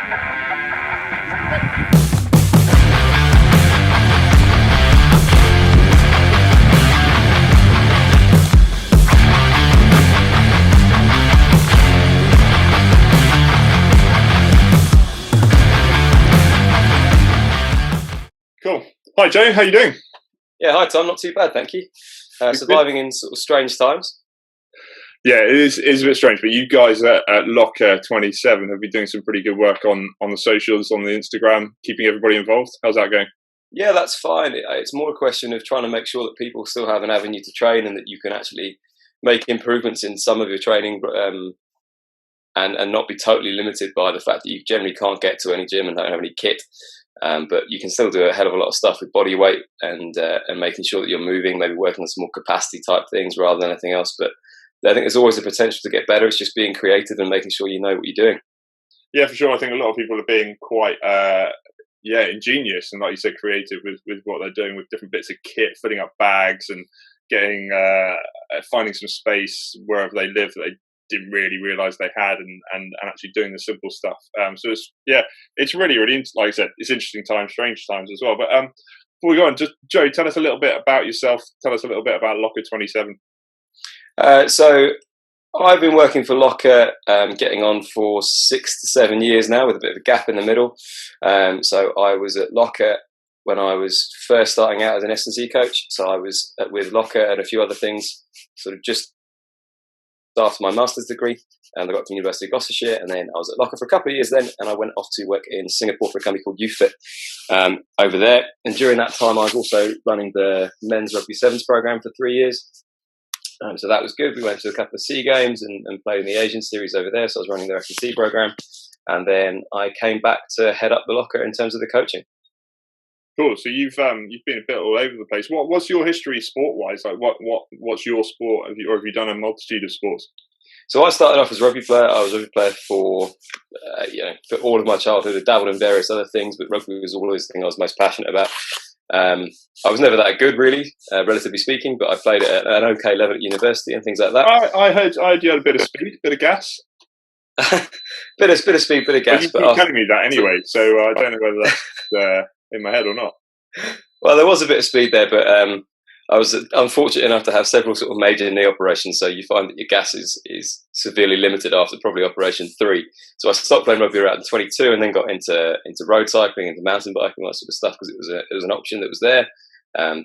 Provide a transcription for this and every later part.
Cool. Hi, Joe. How you doing? Yeah, hi Tom. Not too bad, thank you. Surviving in sort of strange times. Yeah, it is a bit strange, but you guys at Locker27 have been doing some pretty good work on the socials, on the Instagram, keeping everybody involved. How's that going? Yeah, that's fine. It's more a question of trying to make sure that people still have an avenue to train and that you can actually make improvements in some of your training, and not be totally limited by the fact that you generally can't get to any gym and don't have any kit. But you can still do a hell of a lot of stuff with body weight and making sure that you're moving, maybe working on some more capacity type things rather than anything else. But I think there's always a potential to get better. It's just being creative and making sure you know what you're doing. Yeah, for sure. I think a lot of people are being quite ingenious and, like you said, creative with what they're doing with different bits of kit, filling up bags and getting finding some space wherever they live that they didn't really realise they had, and actually doing the simple stuff. So it's really, like I said, it's interesting times, strange times as well. But before we go on, just Joe, tell us a little bit about yourself. Tell us a little bit about Locker27. So I've been working for Locker, getting on for 6 to 7 years now, with a bit of a gap in the middle. So I was at Locker when I was first starting out as an S&C coach. So I was with Locker and a few other things, sort of just after my master's degree, and I got to the University of Gloucestershire, and then I was at Locker for a couple of years then, and I went off to work in Singapore for a company called YouFit over there. And during that time, I was also running the men's rugby sevens program for 3 years. So that was good. We went to a couple of C games and played in the Asian series over there. So I was running the S&C program, and then I came back to head up the Locker in terms of the coaching. Cool. So you've been a bit all over the place. What's your history sport-wise? Like what's your sport? Have you done a multitude of sports? So I started off as a rugby player. I was a rugby player for all of my childhood. I dabbled in various other things, but rugby was always the thing I was most passionate about. I was never that good, really, relatively speaking, but I played at an okay level at university and things like that. I heard you had a bit of speed, a bit of gas. bit of speed, bit of gas. Well, you keep telling me that anyway, so I don't know whether that's in my head or not. Well, there was a bit of speed there, but I was unfortunate enough to have several sort of major knee operations, so you find that your gas is severely limited after probably operation 3. So I stopped playing rugby around 22, and then got into road cycling, into mountain biking, all that sort of stuff, because it was an option that was there.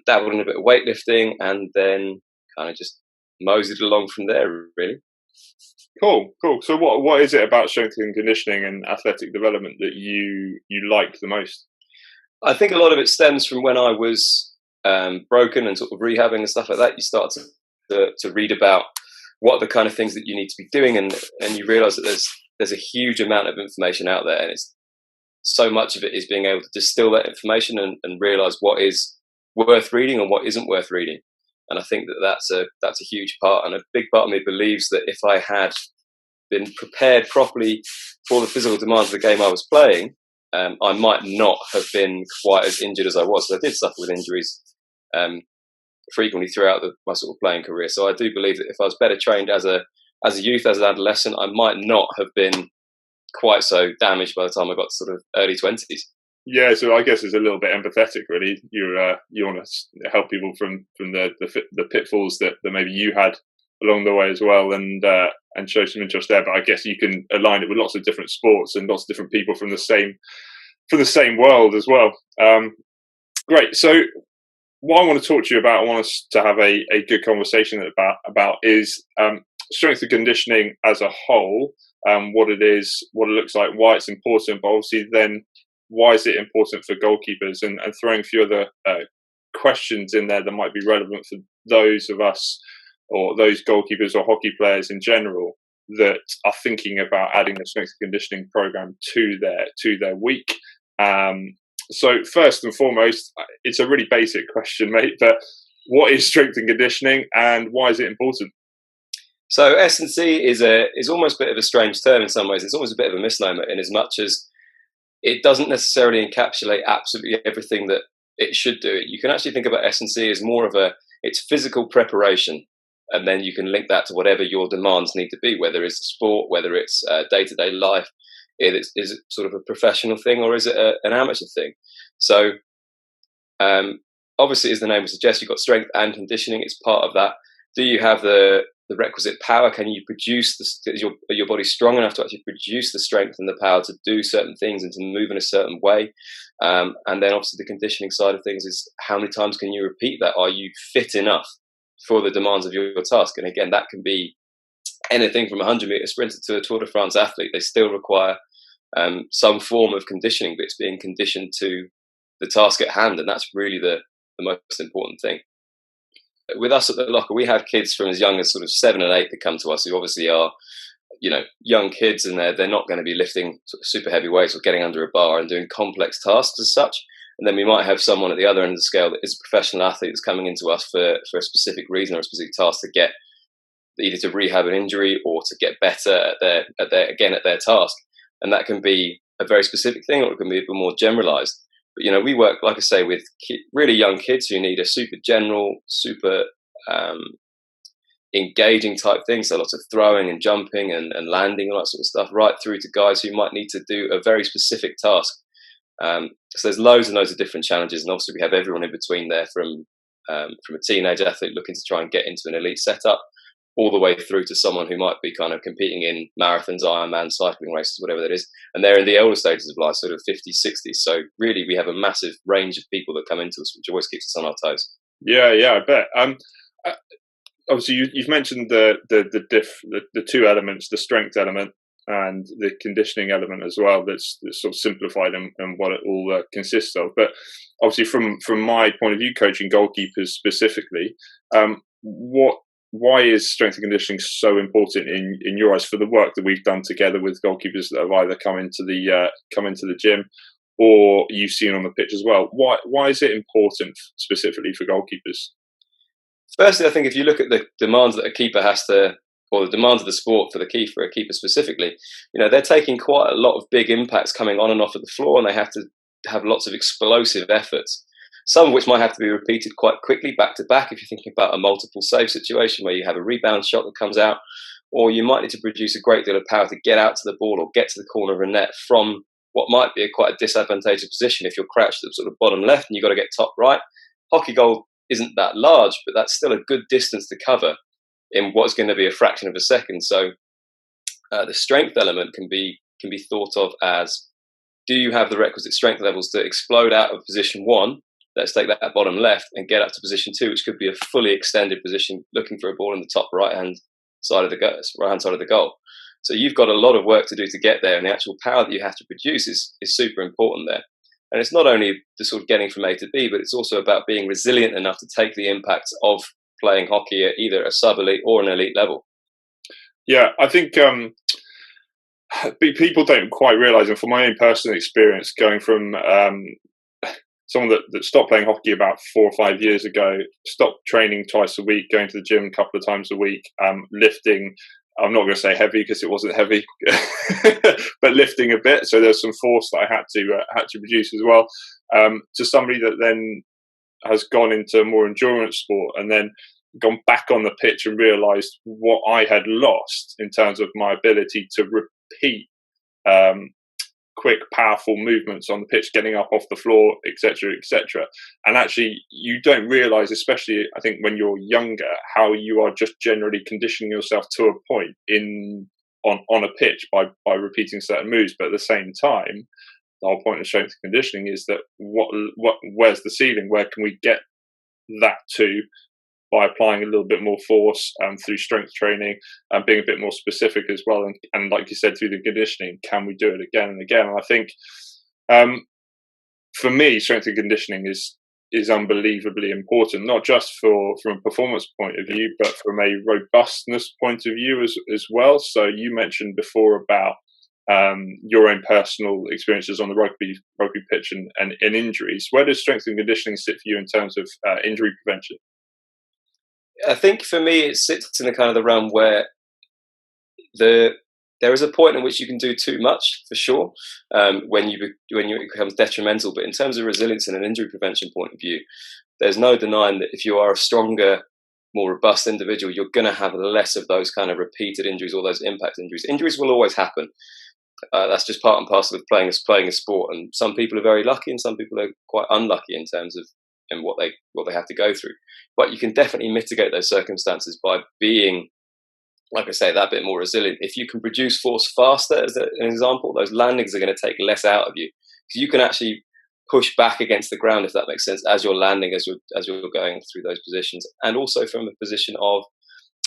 Dabbled in a bit of weightlifting, and then kind of just moseyed along from there, really. Cool. So what is it about strength and conditioning and athletic development that you like the most? I think a lot of it stems from when I was broken and sort of rehabbing and stuff like that. You start to read about what the kind of things that you need to be doing, and you realise that there's a huge amount of information out there, and it's so much of it is being able to distill that information and realise what is worth reading and what isn't worth reading. And I think that's a huge part, and a big part of me believes that if I had been prepared properly for the physical demands of the game I was playing, I might not have been quite as injured as I was. So I did suffer with injuries frequently throughout my sort of playing career. So I do believe that if I was better trained as a youth, as an adolescent, I might not have been quite so damaged by the time I got to sort of early 20s. Yeah, so I guess it's a little bit empathetic, really. You want to help people from the pitfalls that maybe you had along the way as well, and show some interest there. But I guess you can align it with lots of different sports and lots of different people from the same world as well. Great. So what I want to talk to you about, I want us to have a good conversation about is strength and conditioning as a whole, what it is, what it looks like, why it's important, but obviously then why is it important for goalkeepers, and throwing a few other questions in there that might be relevant for those of us or those goalkeepers or hockey players in general that are thinking about adding a strength and conditioning program to their week. So first and foremost, it's a really basic question, mate, but what is strength and conditioning and why is it important? So S&C is almost a bit of a strange term in some ways. It's almost a bit of a misnomer in as much as it doesn't necessarily encapsulate absolutely everything that it should do. You can actually think about S&C as more of it's physical preparation, and then you can link that to whatever your demands need to be, whether it's sport, whether it's day-to-day life. Is it sort of a professional thing, or is it an amateur thing? So obviously, as the name would suggest, you've got strength and conditioning. It's part of that. Do you have the requisite power? Can you produce your body strong enough to actually produce the strength and the power to do certain things and to move in a certain way? And then obviously the conditioning side of things is how many times can you repeat that? Are you fit enough for the demands of your task? And again, that can be anything from a 100-meter sprinter to a Tour de France athlete. They still require some form of conditioning, but it's being conditioned to the task at hand, and that's really the most important thing. With us at the Locker, we have kids from as young as sort of 7 and 8 that come to us who obviously are, young kids, and they're not going to be lifting sort of super heavy weights or getting under a bar and doing complex tasks as such. And then we might have someone at the other end of the scale that is a professional athlete that's coming into us for a specific reason or a specific task to get either to rehab an injury or to get better at their task. And that can be a very specific thing, or it can be a bit more generalized. But, we work, like I say, with really young kids who need a super general, super engaging type thing. So lots of throwing and jumping and landing, all that sort of stuff, right through to guys who might need to do a very specific task. So there's loads and loads of different challenges. And obviously we have everyone in between there from a teenage athlete looking to try and get into an elite setup, all the way through to someone who might be kind of competing in marathons, Ironman, cycling races, whatever that is. And they're in the older stages of life, sort of 50s, 60s. So really we have a massive range of people that come into us, which always keeps us on our toes. Yeah, I bet. Obviously you've mentioned the two elements, the strength element and the conditioning element as well, that's sort of simplified and what it all consists of. But obviously from my point of view, coaching goalkeepers specifically, why is strength and conditioning so important in your eyes for the work that we've done together with goalkeepers that have either come into the gym or you've seen on the pitch as well? Why is it important specifically for goalkeepers? Firstly, I think if you look at the demands that a keeper has to, or the demands of the sport for a keeper specifically, they're taking quite a lot of big impacts coming on and off of the floor, and they have to have lots of explosive efforts. Some of which might have to be repeated quite quickly, back to back, if you're thinking about a multiple save situation where you have a rebound shot that comes out, or you might need to produce a great deal of power to get out to the ball or get to the corner of a net from what might be quite a disadvantageous position if you're crouched at the sort of bottom left and you've got to get top right. Hockey goal isn't that large, but that's still a good distance to cover in what's going to be a fraction of a second. So the strength element can be thought of as, do you have the requisite strength levels to explode out of position 1? Let's take that bottom left and get up to position 2, which could be a fully extended position, looking for a ball in the top right-hand side of the goal. So you've got a lot of work to do to get there, and the actual power that you have to produce is super important there. And it's not only the sort of getting from A to B, but it's also about being resilient enough to take the impacts of playing hockey at either a sub-elite or an elite level. Yeah, I think people don't quite realise, and from my own personal experience, going from someone that stopped playing hockey about 4 or 5 years ago, stopped training twice a week, going to the gym a couple of times a week, lifting. I'm not going to say heavy because it wasn't heavy, but lifting a bit. So there's some force that I had to produce as well. To somebody that then has gone into more endurance sport and then gone back on the pitch and realised what I had lost in terms of my ability to repeat quick, powerful movements on the pitch, getting up off the floor, etc., etc. And actually, you don't realise, especially I think when you're younger, how you are just generally conditioning yourself to a point on a pitch by repeating certain moves. But at the same time, the whole point of strength and conditioning is that where's the ceiling? Where can we get that to? By applying a little bit more force through strength training and being a bit more specific as well. And like you said, through the conditioning, can we do it again and again? And I think for me, strength and conditioning is unbelievably important, not just from a performance point of view, but from a robustness point of view as well. So you mentioned before about your own personal experiences on the rugby pitch and injuries. Where does strength and conditioning sit for you in terms of injury prevention? I think for me, it sits in the kind of the realm where there is a point in which you can do too much, for sure, when it becomes detrimental. But in terms of resilience and an injury prevention point of view, there's no denying that if you are a stronger, more robust individual, you're going to have less of those kind of repeated injuries or those impact injuries. Injuries will always happen. That's just part and parcel of playing a sport. And some people are very lucky, and some people are quite unlucky in terms of what they have to go through. But you can definitely mitigate those circumstances by being, like I say, that bit more resilient. If you can produce force faster, as an example, those landings are going to take less out of you. So you can actually push back against the ground, if that makes sense, as you're landing, as you're going through those positions, and also from a position of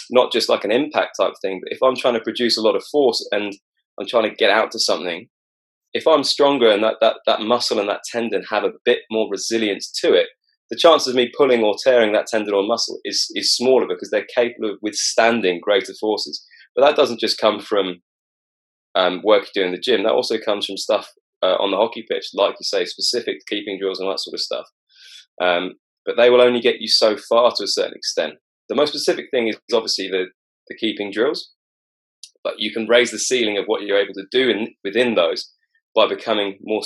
not just like an impact type thing, but if I'm trying to produce a lot of force and I'm trying to get out to something, if I'm stronger and that muscle and that tendon have a bit more resilience to it, the chances of me pulling or tearing that tendon or muscle is smaller, because they're capable of withstanding greater forces. But that doesn't just come from work you do in the gym. That also comes from stuff on the hockey pitch, like you say, specific keeping drills and that sort of stuff. But they will only get you so far to a certain extent. The most specific thing is obviously the keeping drills, but you can raise the ceiling of what you're able to do within those by becoming more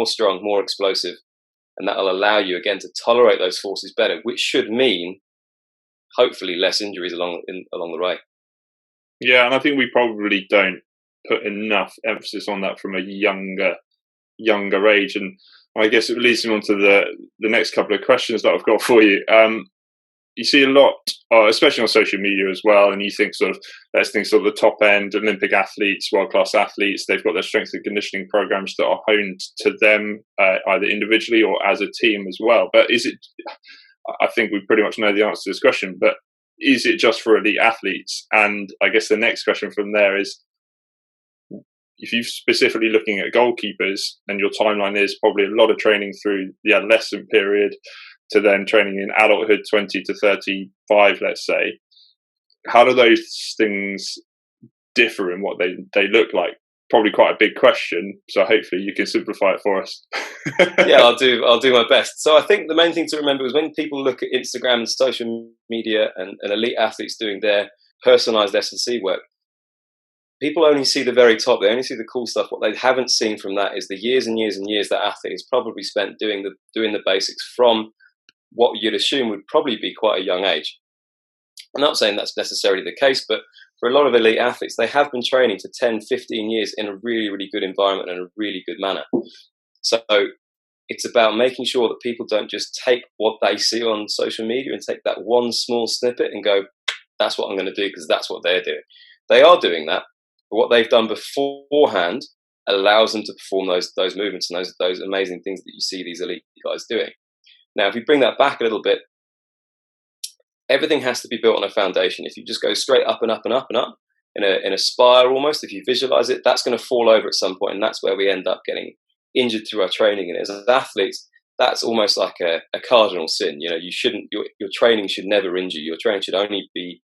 strong, more explosive, and that will allow you again to tolerate those forces better, which should mean hopefully less injuries along the way. Yeah, and I think we probably don't put enough emphasis on that from a younger age. And I guess it leads me on to the next couple of questions that I've got for you. You see a lot, especially on social media as well, and you think let's think the top end Olympic athletes, world-class athletes, they've got their strength and conditioning programs that are honed to them, either individually or as a team as well. But I think we pretty much know the answer to this question, but is it just for elite athletes? And I guess the next question from there is, if you're specifically looking at goalkeepers and your timeline is probably a lot of training through the adolescent period to then training in adulthood, 20 to 35, let's say, how do those things differ in what they look like? Probably quite a big question, so hopefully you can simplify it for us. Yeah, I'll do my best. So I think the main thing to remember is when people look at Instagram and social media and elite athletes doing their personalized S&C work, people only see the very top. They only see the cool stuff. What they haven't seen from that is the years and years and years that athlete has probably spent doing the basics from what you'd assume would probably be quite a young age. I'm not saying that's necessarily the case, but for a lot of elite athletes, they have been training for 10, 15 years in a really, really good environment and a really good manner. So it's about making sure that people don't just take what they see on social media and take that one small snippet and go, that's what I'm going to do because that's what they're doing. They are doing that, but what they've done beforehand allows them to perform those movements and those amazing things that you see these elite guys doing. Now, if you bring that back a little bit, everything has to be built on a foundation. If you just go straight up and up and up and up in a spiral almost, if you visualize it, that's going to fall over at some point, and that's where we end up getting injured through our training. And as athletes, that's almost like a cardinal sin. You know, your training should never injure you. Your training should only be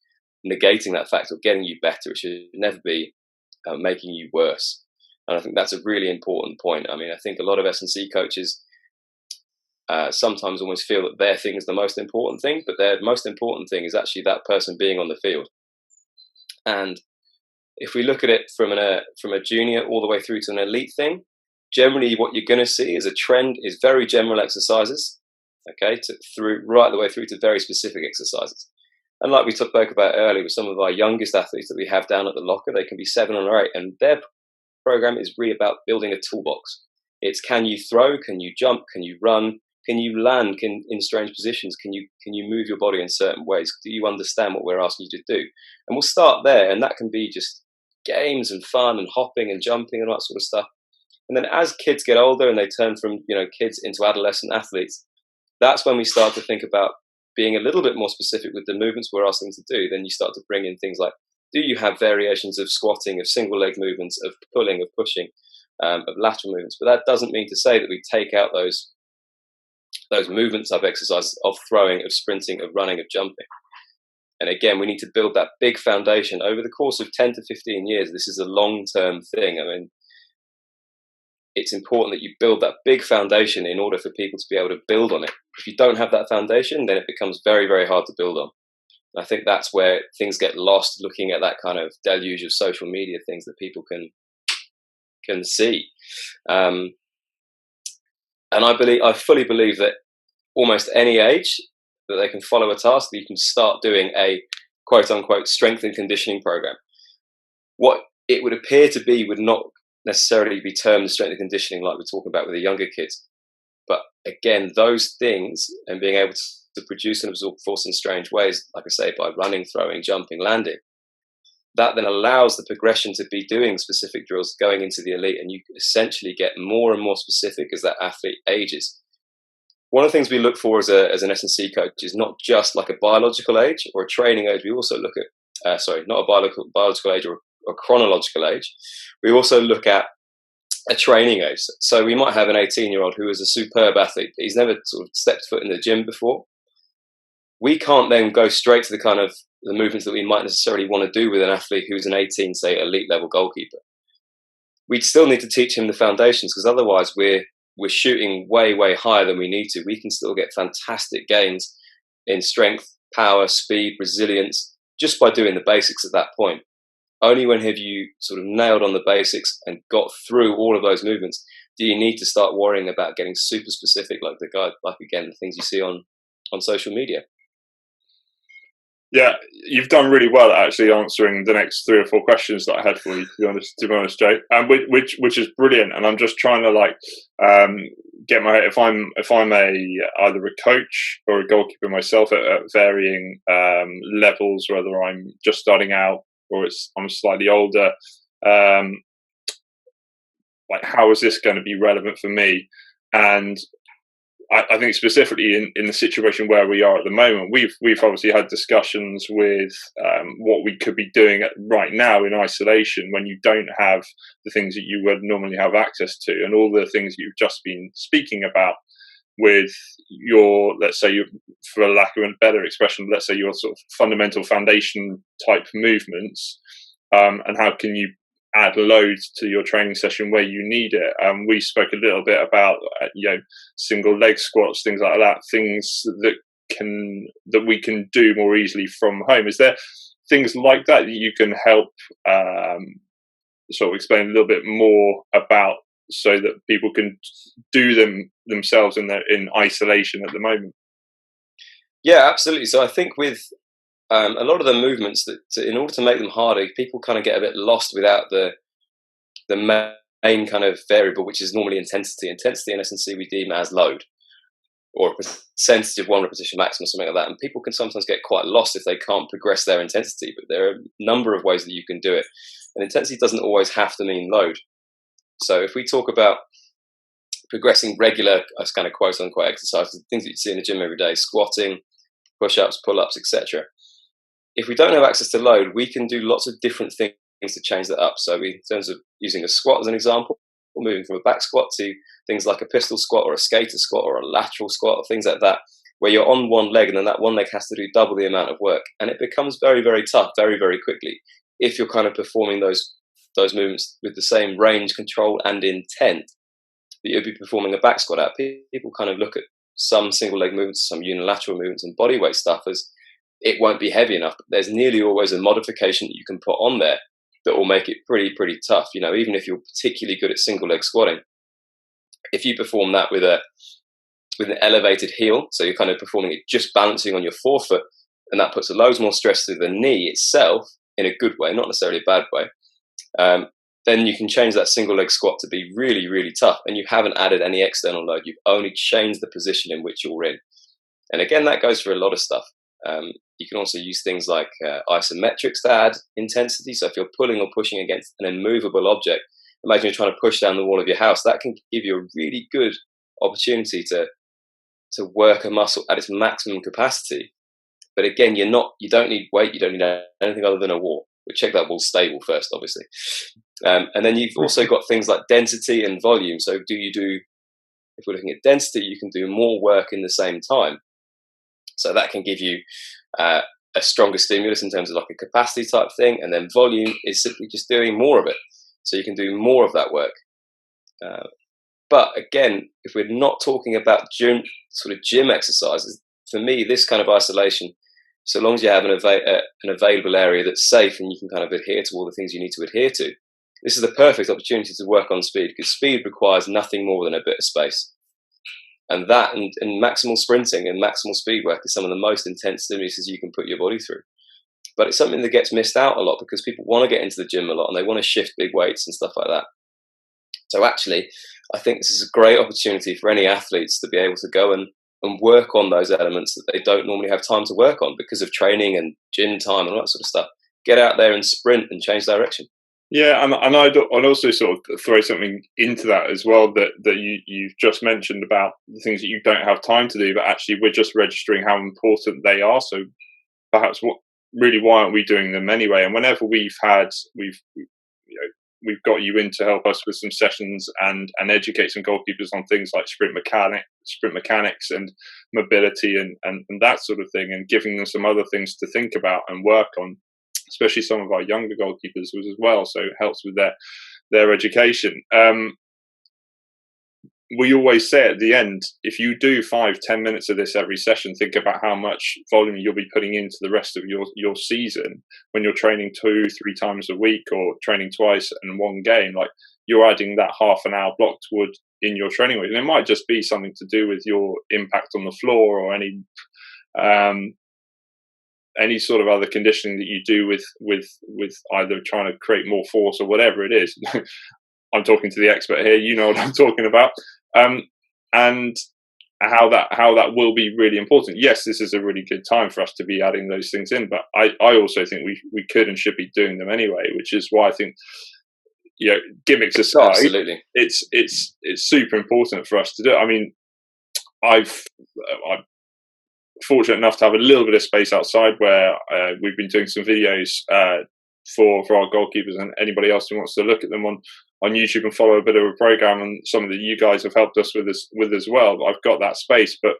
negating that fact or getting you better. It should never be making you worse. And I think that's a really important point. I mean, I think a lot of S&C coaches sometimes almost feel that their thing is the most important thing, but their most important thing is actually that person being on the field. And if we look at it from a junior all the way through to an elite thing, generally what you're going to see is a trend is very general exercises, okay, right the way through to very specific exercises. And like we spoke about earlier with some of our youngest athletes that we have down at the Locker, they can be 7 or 8, and their program is really about building a toolbox. It's can you throw, can you jump, can you run, can you land in strange positions? Can you move your body in certain ways? Do you understand what we're asking you to do? And we'll start there, and that can be just games and fun and hopping and jumping and all that sort of stuff. And then as kids get older and they turn from kids into adolescent athletes, that's when we start to think about being a little bit more specific with the movements we're asking them to do. Then you start to bring in things like, do you have variations of squatting, of single leg movements, of pulling, of pushing, of lateral movements? But that doesn't mean to say that we take out those movement type exercises of throwing, of sprinting, of running, of jumping. And again, we need to build that big foundation over the course of 10 to 15 years. This is a long-term thing. I mean, it's important that you build that big foundation in order for people to be able to build on it. If you don't have that foundation, then it becomes very, very hard to build on. And I think that's where things get lost, looking at that kind of deluge of social media things that people can see. And I fully believe that almost any age that they can follow a task, that you can start doing a quote unquote strength and conditioning program. What it would appear to be would not necessarily be termed strength and conditioning like we're talking about with the younger kids. But again, those things and being able to produce and absorb force in strange ways, like I say, by running, throwing, jumping, landing, that then allows the progression to be doing specific drills going into the elite, and you essentially get more and more specific as that athlete ages. One of the things we look for as an S&C coach is not just like a biological age or a training age. We also look at, not a biological age or a chronological age. We also look at a training age. So we might have an 18-year-old who is a superb athlete, but he's never sort of stepped foot in the gym before. We can't then go straight to the kind of the movements that we might necessarily want to do with an athlete who's an 18, say, elite level goalkeeper. We'd still need to teach him the foundations, because otherwise we're shooting way, way higher than we need to. We can still get fantastic gains in strength, power, speed, resilience, just by doing the basics at that point. Only when have you sort of nailed on the basics and got through all of those movements do you need to start worrying about getting super specific, like the things you see on social media. Yeah, you've done really well at actually answering the next 3 or 4 questions that I had for you. To be honest, Joe, and which is brilliant. And I'm just trying to get my if I'm either a coach or a goalkeeper myself at varying levels, whether I'm just starting out or I'm slightly older. How is this going to be relevant for me? And I think specifically in the situation where we are at the moment, we've obviously had discussions with what we could be doing right now in isolation when you don't have the things that you would normally have access to, and all the things you've just been speaking about with your, let's say, for lack of a better expression, let's say your sort of fundamental foundation type movements, and how can you add load to your training session where you need it. We spoke a little bit about single leg squats, things like that, things that we can do more easily from home. Is there things like that you can help sort of explain a little bit more about, so that people can do them themselves in isolation at the moment? Yeah, absolutely. So I think with a lot of the movements in order to make them harder, people kind of get a bit lost without the main kind of variable, which is normally intensity. Intensity in S&C we deem as load, or a percentage of 1 repetition maximum, something like that. And people can sometimes get quite lost if they can't progress their intensity, but there are a number of ways that you can do it. And intensity doesn't always have to mean load. So if we talk about progressing regular, kind of quote unquote exercises, things that you see in the gym every day, squatting, push-ups, pull-ups, etc. If we don't have access to load, we can do lots of different things to change that up. So in terms of using a squat as an example, or moving from a back squat to things like a pistol squat or a skater squat or a lateral squat, or things like that, where you're on one leg and then that one leg has to do double the amount of work. And it becomes very, very tough very, very quickly if you're kind of performing those movements with the same range, control and intent that you'd be performing a back squat at. People kind of look at some single leg movements, some unilateral movements and bodyweight stuff as it won't be heavy enough. But there's nearly always a modification that you can put on there that will make it pretty, pretty tough. Even if you're particularly good at single leg squatting, if you perform that with an elevated heel, so you're kind of performing it just balancing on your forefoot, and that puts loads more stress to the knee itself in a good way, not necessarily a bad way, then you can change that single leg squat to be really, really tough, and you haven't added any external load. You've only changed the position in which you're in. And again, that goes for a lot of stuff. You can also use things like isometrics to add intensity. So if you're pulling or pushing against an immovable object, imagine you're trying to push down the wall of your house. That can give you a really good opportunity to work a muscle at its maximum capacity. But again, you don't need weight. You don't need anything other than a wall. But check that wall's stable first, obviously. And then you've also got things like density and volume. So if we're looking at density, you can do more work in the same time. So that can give you a stronger stimulus in terms of like a capacity type thing. And then volume is simply just doing more of it. So you can do more of that work. But again, if we're not talking about gym exercises, for me, this kind of isolation, so long as you have an available area that's safe and you can kind of adhere to all the things you need to adhere to, this is the perfect opportunity to work on speed, because speed requires nothing more than a bit of space. And that and maximal sprinting and maximal speed work is some of the most intense stimuluses you can put your body through. but it's something that gets missed out a lot because people want to get into the gym a lot and they want to shift big weights and stuff like that. So actually, I think this is a great opportunity for any athletes to be able to go and work on those elements that they don't normally have time to work on because of training and gym time and all that sort of stuff. Get out there and sprint and change direction. Yeah, and I'd also sort of throw something into that as well that you've just mentioned about the things that you don't have time to do, but actually we're just registering how important they are. So perhaps why aren't we doing them anyway? And whenever we've got you in to help us with some sessions and educate some goalkeepers on things like sprint mechanics and mobility and that sort of thing, and giving them some other things to think about and work on, especially some of our younger goalkeepers as well. So it helps with their education. We always say at the end, if you do 5-10 minutes of this every session, think about how much volume you'll be putting into the rest of your season when you're training 2-3 times a week or training twice in one game. Like, you're adding that half an hour block toward in your training week. And it might just be something to do with your impact on the floor or any sort of other conditioning that you do with either trying to create more force or whatever it is. I'm talking to the expert here. You know what I'm talking about. And how that will be really important. Yes, this is a really good time for us to be adding those things in, but I also think we could and should be doing them anyway, which is why I think, gimmicks aside, absolutely, it's super important for us to do. I mean, I'm fortunate enough to have a little bit of space outside where we've been doing some videos for our goalkeepers, and anybody else who wants to look at them on YouTube and follow a bit of a program, and some of that you guys have helped us with as well. I've got that space, but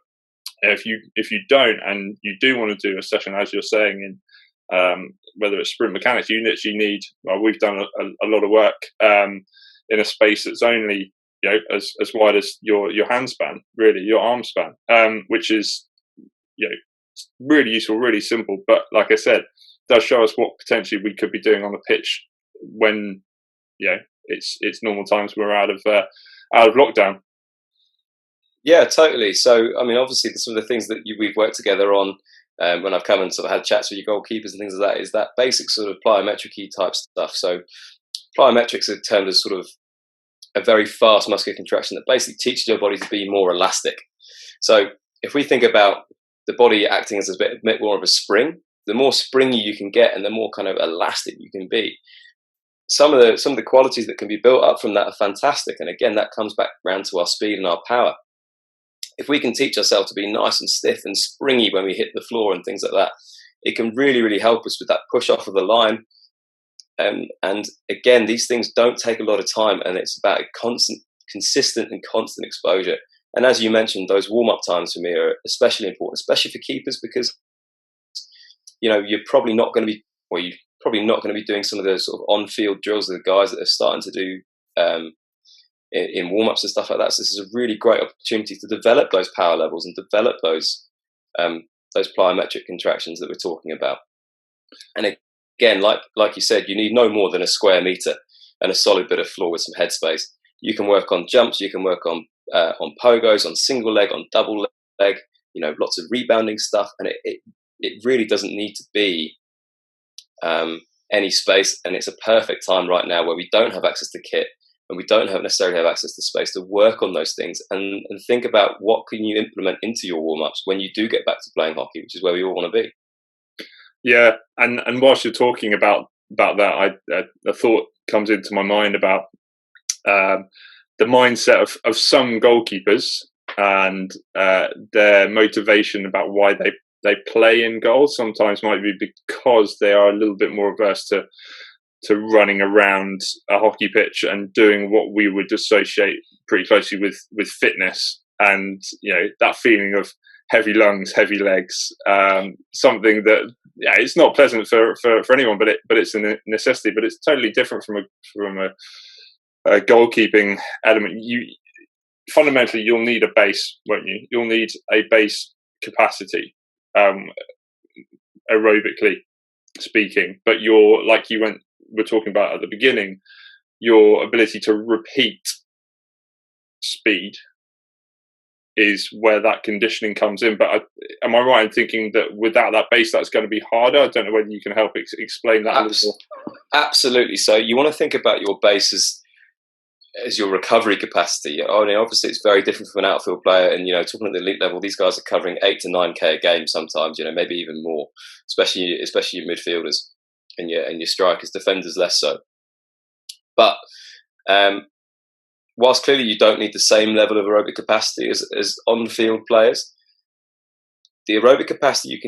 if you don't and you do want to do a session, as you're saying, in whether it's sprint mechanics, you literally need. Well, we've done a lot of work in a space that's only as wide as your hand span, really, your arm span, which is really useful, really simple. But like I said, does show us what potentially we could be doing on the pitch when it's normal times we're out of lockdown. Yeah, totally. So I mean, obviously some of the things that we've worked together on when I've come and sort of had chats with your goalkeepers and things like that is that basic sort of plyometric type stuff. So plyometrics are termed as sort of a very fast muscular contraction that basically teaches your body to be more elastic. So if we think about the body acting as a bit more of a spring, the more springy you can get and the more kind of elastic you can be. Some of the qualities that can be built up from that are fantastic. And again, that comes back around to our speed and our power. If we can teach ourselves to be nice and stiff and springy when we hit the floor and things like that, it can really, really help us with that push off of the line. And again, these things don't take a lot of time, and it's about consistent and constant exposure. And as you mentioned, those warm-up times for me are especially important, especially for keepers, because you're probably not going to be doing some of those sort of on-field drills that the guys that are starting to do in warm-ups and stuff like that. So this is a really great opportunity to develop those power levels and develop those plyometric contractions that we're talking about. And again, like you said, you need no more than a square meter and a solid bit of floor with some headspace. You can work on jumps, you can work on pogos, on single leg, on double leg, lots of rebounding stuff, and it really doesn't need to be any space. And it's a perfect time right now where we don't have access to kit and we don't necessarily have access to space to work on those things and think about what can you implement into your warm-ups when you do get back to playing hockey, which is where we all want to be. Yeah, and whilst you're talking about that, a thought comes into my mind about the mindset of some goalkeepers and their motivation about why they play in goal. Sometimes might be because they are a little bit more averse to running around a hockey pitch and doing what we would associate pretty closely with fitness, and that feeling of heavy lungs, heavy legs, something that it's not pleasant for anyone, but it's a necessity. But it's totally different from a goalkeeping element. Fundamentally you'll need a base, won't you? You'll need a base capacity, aerobically speaking. But we're talking about at the beginning, your ability to repeat speed is where that conditioning comes in. But am I right in thinking that without that base, that's going to be harder? I don't know whether you can help explain that a little more. Absolutely. So you want to think about your base as your recovery capacity. I mean, obviously, it's very different from an outfield player. And, talking at the elite level, these guys are covering 8 to 9K a game sometimes, maybe even more, especially your midfielders and your strikers, defenders less so. But whilst clearly you don't need the same level of aerobic capacity as on-field players, the aerobic capacity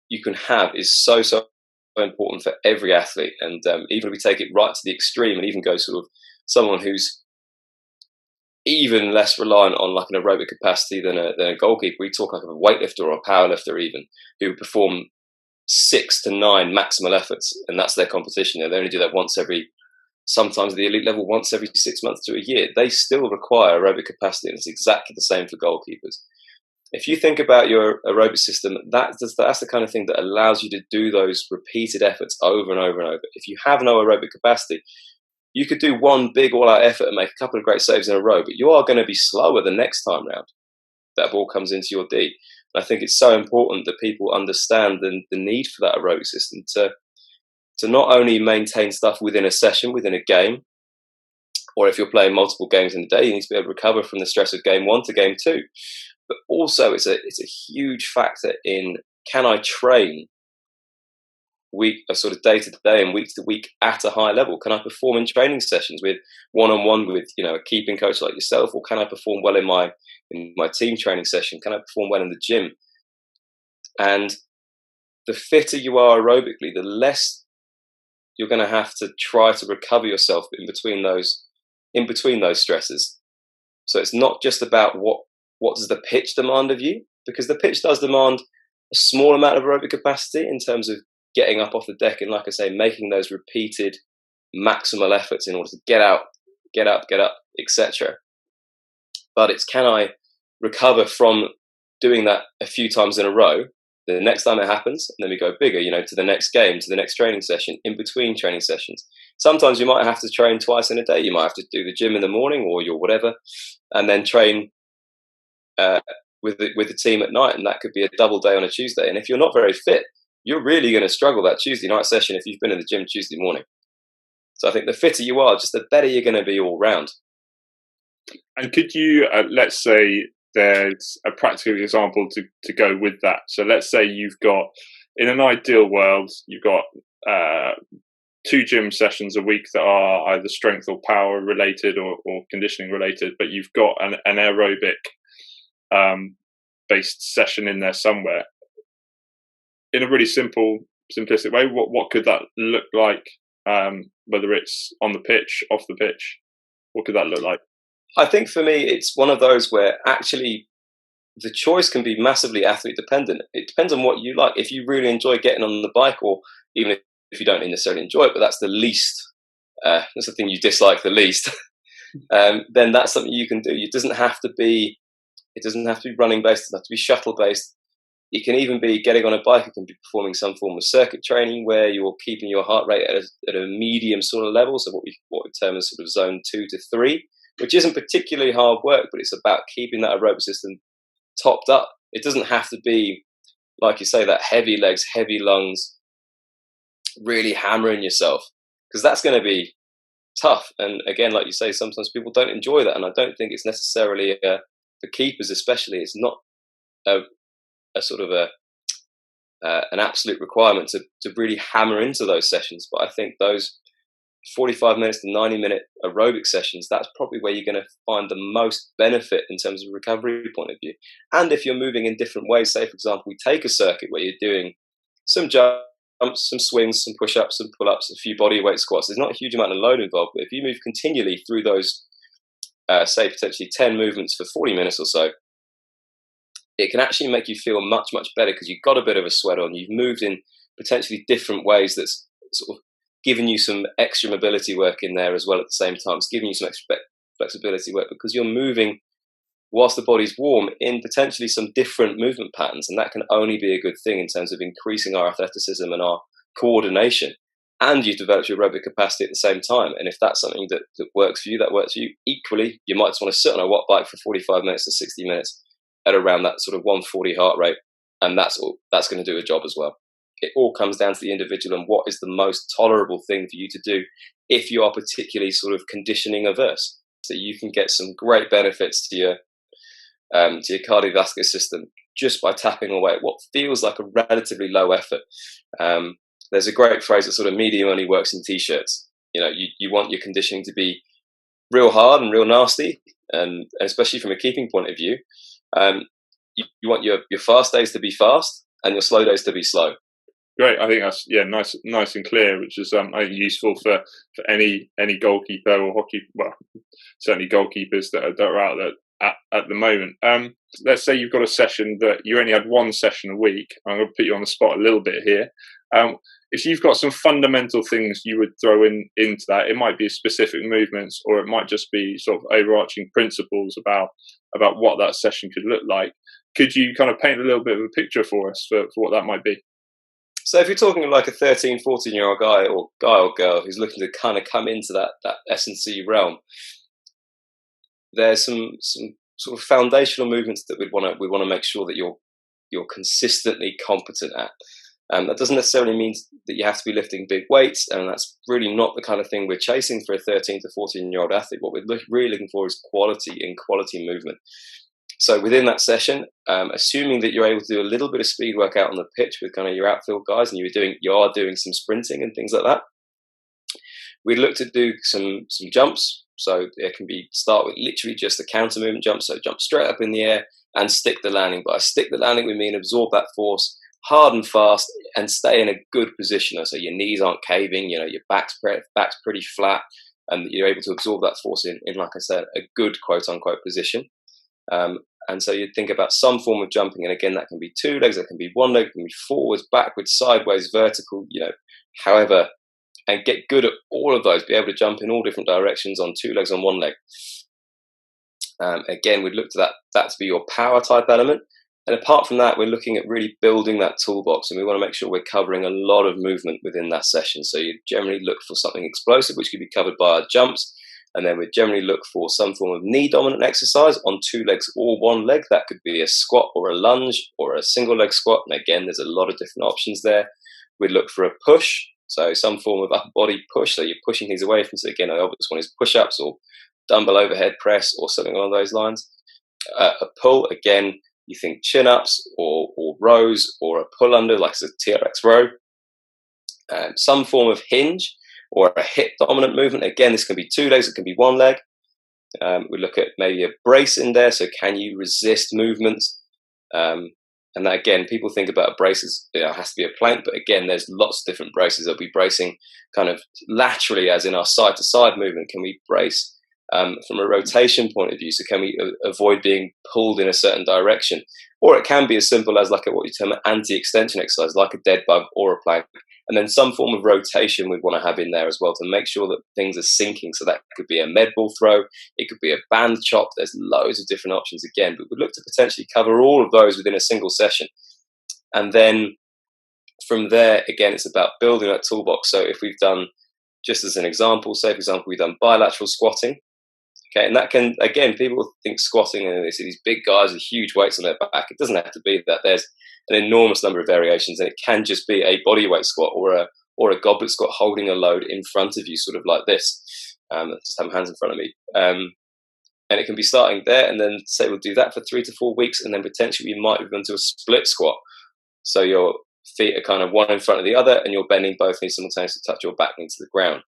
you can have is so important for every athlete. And even if we take it right to the extreme and even go sort of someone who's even less reliant on like an aerobic capacity than a goalkeeper, we talk like a weightlifter or a powerlifter even, who perform 6 to 9 maximal efforts, and that's their competition. And they only do that sometimes the elite level once every 6 months to a year. They still require aerobic capacity, and it's exactly the same for goalkeepers. If you think about your aerobic system, that's the kind of thing that allows you to do those repeated efforts over and over and over. If you have no aerobic capacity, you could do one big all-out effort and make a couple of great saves in a row, but you are going to be slower the next time round that ball comes into your D. And I think it's so important that people understand the need for that aerobic system to not only maintain stuff within a session, within a game, or if you're playing multiple games in a day, you need to be able to recover from the stress of game 1 to game 2. But also it's a huge factor in, can I train sort of day to day and week to week at a high level? Can I perform in training sessions with one-on-one with a keeping coach like yourself, or can I perform well in my team training session? Can I perform well in the gym? And the fitter you are aerobically, the less you're going to have to try to recover yourself in between those stresses. So it's not just about what does the pitch demand of you, because the pitch does demand a small amount of aerobic capacity in terms of getting up off the deck and, like I say, making those repeated maximal efforts in order to get up, etc. But it's, can I recover from doing that a few times in a row the next time it happens, and then we go bigger, to the next game, to the next training session, in between training sessions. Sometimes you might have to train twice in a day. You might have to do the gym in the morning or your whatever, and then train with the team at night, and that could be a double day on a Tuesday. And if you're not very fit, you're really going to struggle that Tuesday night session if you've been in the gym Tuesday morning. So I think the fitter you are, just the better you're going to be all round. And could you, let's say there's a practical example to go with that. So let's say you've got, in an ideal world, you've got 2 gym sessions a week that are either strength or power related or conditioning related, but you've got an aerobic based session in there somewhere. In a really simplistic way, what could that look like? Whether it's on the pitch, off the pitch, what could that look like? I think for me, it's one of those where actually the choice can be massively athlete dependent. It depends on what you like. If you really enjoy getting on the bike, or even if you don't necessarily enjoy it, but that's the least, that's the thing you dislike the least, then that's something you can do. It doesn't have to be running based. It doesn't have to be shuttle based. It can even be getting on a bike. It can be performing some form of circuit training where you're keeping your heart rate at a medium sort of level. So what we term as sort of zone 2 to 3, which isn't particularly hard work, but it's about keeping that aerobic system topped up. It doesn't have to be, like you say, that heavy legs, heavy lungs, really hammering yourself, because that's going to be tough. And again, like you say, sometimes people don't enjoy that. And I don't think it's necessarily, for keepers especially, it's not a sort of an absolute requirement to really hammer into those sessions. But I think those 45 minutes to 90-minute aerobic sessions, that's probably where you're going to find the most benefit in terms of a recovery point of view. And if you're moving in different ways, say, for example, we take a circuit where you're doing some jumps, some swings, some push-ups, some pull-ups, a few body weight squats. There's not a huge amount of load involved, but if you move continually through those, say, potentially 10 movements for 40 minutes or so, it can actually make you feel much, much better because you've got a bit of a sweat on. You've moved in potentially different ways that's sort of giving you some extra mobility work in there as well at the same time. It's giving you some extra flexibility work because you're moving whilst the body's warm in potentially some different movement patterns. And that can only be a good thing in terms of increasing our athleticism and our coordination. And you develop your aerobic capacity at the same time. And if that's something that works for you, that works for you. Equally, you might just want to sit on a watt bike for 45 minutes to 60 minutes at around that sort of 140 heart rate, and that's going to do a job as well. It all comes down to the individual and what is the most tolerable thing for you to do if you are particularly sort of conditioning averse. So you can get some great benefits to your cardiovascular system just by tapping away at what feels like a relatively low effort. There's a great phrase that sort of medium only works in t-shirts. You want your conditioning to be real hard and real nasty, and especially from a keeping point of view, you want your fast days to be fast and your slow days to be slow. Great, I think that's nice and clear, which is I think useful for any goalkeeper or hockey. Well, certainly goalkeepers that are out there at the moment. Let's say you've got a session that you only had one session a week. I'm going to put you on the spot a little bit here. If you've got some fundamental things you would throw into that, it might be specific movements, or it might just be sort of overarching principles about what that session could look like. Could you kind of paint a little bit of a picture for us for what that might be? So if you're talking like a 13, 14-year-old guy or girl who's looking to kind of come into that S&C realm, there's some sort of foundational movements that we want to make sure that you're consistently competent at. That doesn't necessarily mean that you have to be lifting big weights, and that's really not the kind of thing we're chasing for a 13 to 14-year-old athlete. What we're really looking for is quality movement. So within that session, assuming that you're able to do a little bit of speed workout on the pitch with kind of your outfield guys, and you are doing some sprinting and things like that, we'd look to do some jumps. So it can start with literally just a counter movement jump. So jump straight up in the air and stick the landing. By stick the landing, we mean absorb that force hard and fast and stay in a good position. So your knees aren't caving, your back's pretty flat, and you're able to absorb that force in, like I said, a good quote unquote position. And so you think about some form of jumping, and again, that can be two legs, that can be one leg, it can be forwards, backwards, sideways, vertical, however, and get good at all of those, be able to jump in all different directions on two legs, on one leg. Again, we'd look to that to be your power type element. And apart from that, we're looking at really building that toolbox, and we want to make sure we're covering a lot of movement within that session. So you generally look for something explosive, which could be covered by our jumps. And then we generally look for some form of knee dominant exercise on two legs or one leg. That could be a squat or a lunge or a single leg squat. And again, there's a lot of different options there. We'd look for a push. So some form of upper body push. So you're pushing things away from, so again, the obvious one is push-ups or dumbbell overhead press or something along those lines. A pull, again, you think chin-ups or rows or a pull under, like a TRX row. Some form of hinge or a hip dominant movement. Again, this can be two legs, it can be one leg. We look at maybe a brace in there. So can you resist movements? And that, again, people think about braces, it has to be a plank, but again, there's lots of different braces. There'll be bracing kind of laterally, as in our side to side movement. Can we brace from a rotation point of view? So can we avoid being pulled in a certain direction? Or it can be as simple as like what you term an anti-extension exercise, like a dead bug or a plank. And then some form of rotation we'd want to have in there as well to make sure that things are sinking. So that could be a med ball throw, it could be a band chop. There's loads of different options again, but we'd look to potentially cover all of those within a single session. And then from there, again, it's about building that toolbox. So if we've done, just as an example, say for example, we've done bilateral squatting. Okay, and that can, again, people think squatting and they see these big guys with huge weights on their back. It doesn't have to be that. There's an enormous number of variations, and it can just be a bodyweight squat or a goblet squat holding a load in front of you, sort of like this. Just have my hands in front of me. And it can be starting there, and then say we'll do that for 3 to 4 weeks, and then potentially we might move into a split squat. So your feet are kind of one in front of the other, and you're bending both knees simultaneously to touch your back into the ground.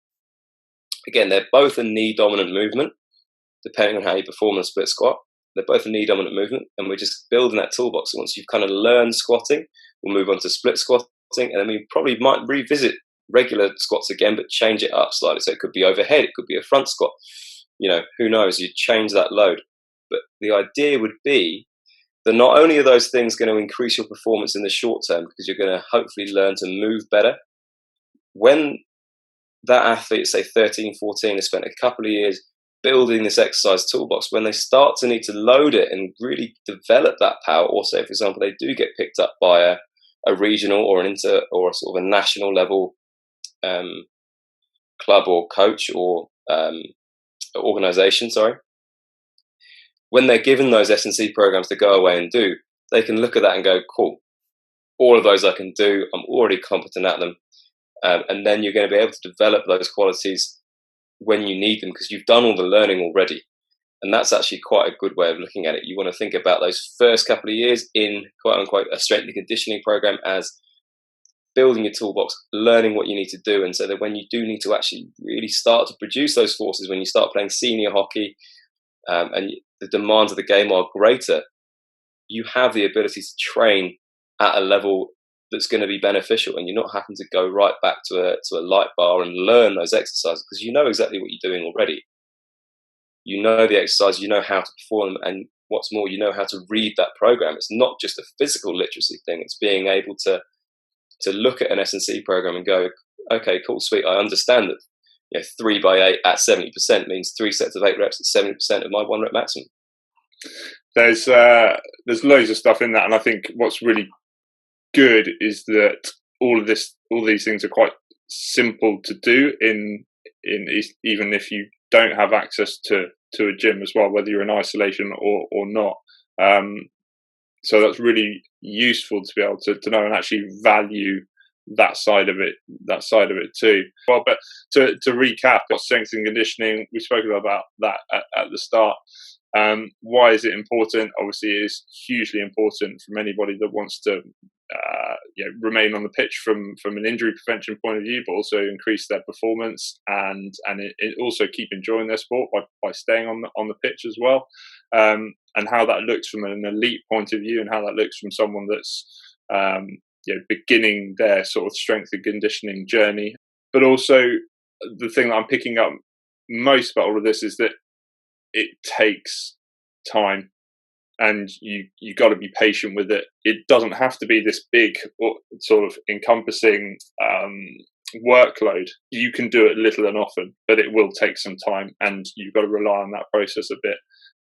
Again, they're both a knee dominant movement, depending on how you perform a split squat. They're both a knee dominant movement, and we're just building that toolbox. So once you've kind of learned squatting, we'll move on to split squatting, and then we probably might revisit regular squats again, but change it up slightly. So it could be overhead, it could be a front squat. Who knows? You change that load. But the idea would be that not only are those things going to increase your performance in the short term, because you're going to hopefully learn to move better, when that athlete, say 13, 14, has spent a couple of years building this exercise toolbox, when they start to need to load it and really develop that power, or say, for example, they do get picked up by a regional or an or a sort of a national level club or coach or organization, when they're given those S&C programs to go away and do, they can look at that and go, cool, all of those I can do, I'm already competent at them. And then you're going to be able to develop those qualities when you need them, because you've done all the learning already. And that's actually quite a good way of looking at it. You want to think about those first couple of years in, quote unquote, a strength and conditioning program as building your toolbox, learning what you need to do. And so that when you do need to actually really start to produce those forces, when you start playing senior hockey, and the demands of the game are greater, you have the ability to train at a level that's going to be beneficial, and you're not having to go right back to a light bar and learn those exercises, because you know exactly what you're doing already. You know the exercise, you know how to perform, and what's more, you know how to read that program. It's not just a physical literacy thing, it's being able to look at an S&C program and go, okay, cool, sweet, I understand that 3 by 8 at 70% means 3 sets of 8 reps at 70% of my 1 rep maximum. There's loads of stuff in that, and I think what's really good is that all these things are quite simple to do in even if you don't have access to a gym as well, whether you're in isolation or not. So that's really useful to be able to know and actually value that side of it too. Well, but to recap, strength and conditioning, we spoke about that at the start. Why is it important? Obviously, it is hugely important from anybody that wants to remain on the pitch from an injury prevention point of view, but also increase their performance and it also keep enjoying their sport by staying on the pitch as well. And how that looks from an elite point of view, and how that looks from someone that's beginning their sort of strength and conditioning journey. But also, the thing that I'm picking up most about all of this is that it takes time, and you got to be patient with it. It doesn't have to be this big sort of encompassing workload. You can do it little and often, but it will take some time, and you've got to rely on that process a bit.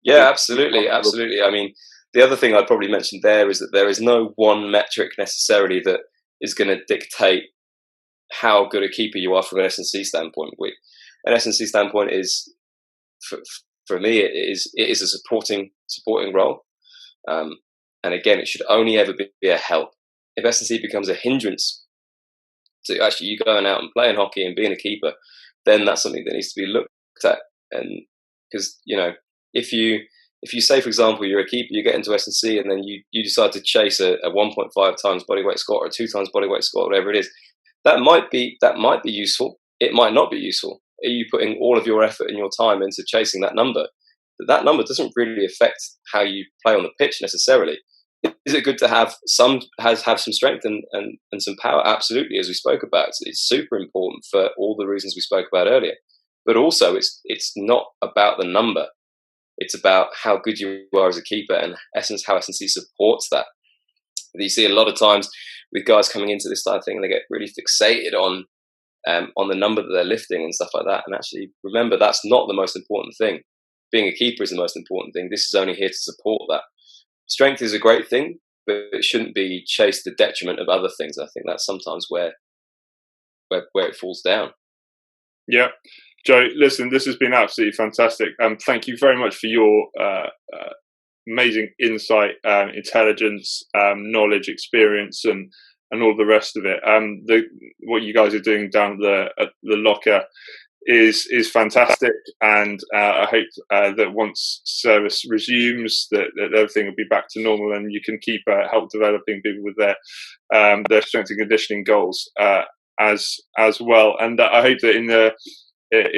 Yeah, absolutely. I mean, the other thing I'd probably mention there is that there is no one metric necessarily that is going to dictate how good a keeper you are from an S&C standpoint. An S&C standpoint is, for me, it is a supporting role. And again, it should only ever be a help. If S&C becomes a hindrance to actually you going out and playing hockey and being a keeper, then that's something that needs to be looked at. And because, if you say, for example, you're a keeper, you get into S&C, and then you decide to chase a 1.5 times bodyweight squat or a 2 times bodyweight squat, whatever it is, that might be useful. It might not be useful. Are you putting all of your effort and your time into chasing that number? That number doesn't really affect how you play on the pitch necessarily. Is it good to have some strength and some power? Absolutely, as we spoke about, it's super important for all the reasons we spoke about earlier. But also, it's not about the number. It's about how good you are as a keeper, and how S&C supports that. You see a lot of times with guys coming into this type of thing, they get really fixated on the number that they're lifting and stuff like that. And actually, remember, that's not the most important thing. Being a keeper is the most important thing. This is only here to support that. Strength is a great thing, but it shouldn't be chased to the detriment of other things. I think that's sometimes where it falls down. Yeah. Joe, listen, this has been absolutely fantastic. Thank you very much for your amazing insight, intelligence, knowledge, experience, and all the rest of it. What you guys are doing down at the Locker is fantastic, and I hope that once service resumes, that everything will be back to normal, and you can keep help developing people with their strength and conditioning goals as well. And I hope that in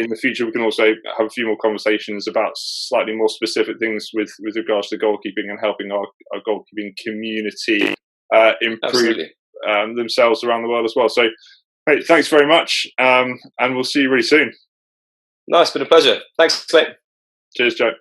the future we can also have a few more conversations about slightly more specific things with regards to goalkeeping and helping our goalkeeping community improve themselves around the world as well. So, hey, thanks very much, and we'll see you really soon. No, it's been a pleasure. Thanks, mate. Cheers, Joe.